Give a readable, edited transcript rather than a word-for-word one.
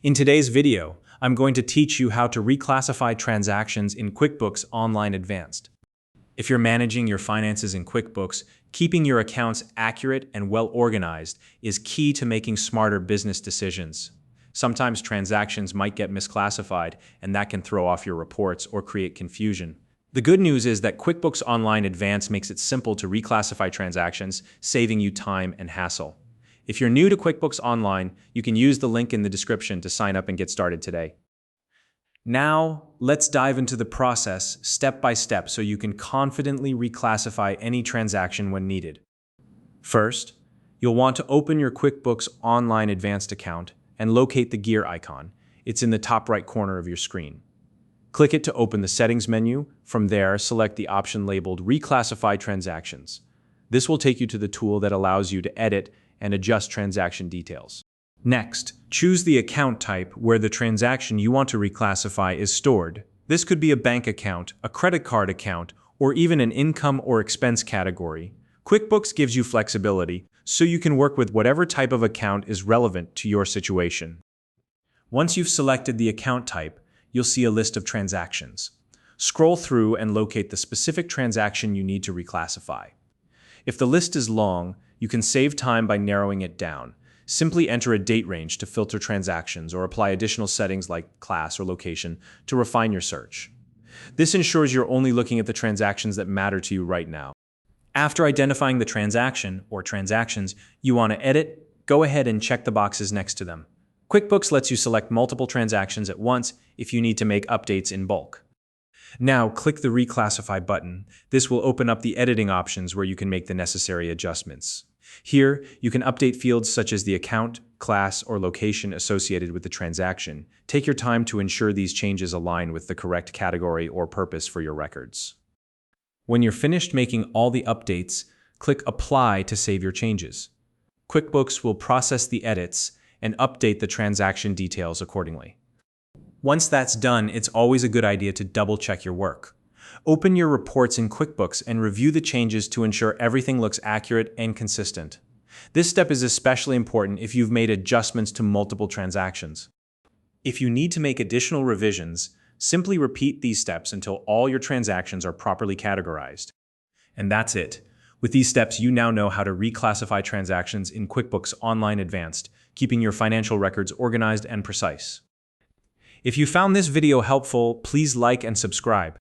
In today's video, I'm going to teach you how to reclassify transactions in QuickBooks Online Advanced. If you're managing your finances in QuickBooks, keeping your accounts accurate and well organized is key to making smarter business decisions. Sometimes transactions might get misclassified, and that can throw off your reports or create confusion. The good news is that QuickBooks Online Advanced makes it simple to reclassify transactions, saving you time and hassle. If you're new to QuickBooks Online, you can use the link in the description to sign up and get started today. Now, let's dive into the process step by step so you can confidently reclassify any transaction when needed. First, you'll want to open your QuickBooks Online Advanced account and locate the gear icon. It's in the top right corner of your screen. Click it to open the Settings menu. From there, select the option labeled Reclassify Transactions. This will take you to the tool that allows you to edit and adjust transaction details. Next, choose the account type where the transaction you want to reclassify is stored. This could be a bank account, a credit card account, or even an income or expense category. QuickBooks gives you flexibility, so you can work with whatever type of account is relevant to your situation. Once you've selected the account type, you'll see a list of transactions. Scroll through and locate the specific transaction you need to reclassify. If the list is long, you can save time by narrowing it down. Simply enter a date range to filter transactions or apply additional settings like class or location to refine your search. This ensures you're only looking at the transactions that matter to you right now. After identifying the transaction or transactions you want to edit, go ahead and check the boxes next to them. QuickBooks lets you select multiple transactions at once if you need to make updates in bulk. Now, click the Reclassify button. This will open up the editing options where you can make the necessary adjustments. Here, you can update fields such as the account, class, or location associated with the transaction. Take your time to ensure these changes align with the correct category or purpose for your records. When you're finished making all the updates, click Apply to save your changes. QuickBooks will process the edits and update the transaction details accordingly. Once that's done, it's always a good idea to double-check your work. Open your reports in QuickBooks and review the changes to ensure everything looks accurate and consistent. This step is especially important if you've made adjustments to multiple transactions. If you need to make additional revisions, simply repeat these steps until all your transactions are properly categorized. And that's it. With these steps, you now know how to reclassify transactions in QuickBooks Online Advanced, keeping your financial records organized and precise. If you found this video helpful, please like and subscribe.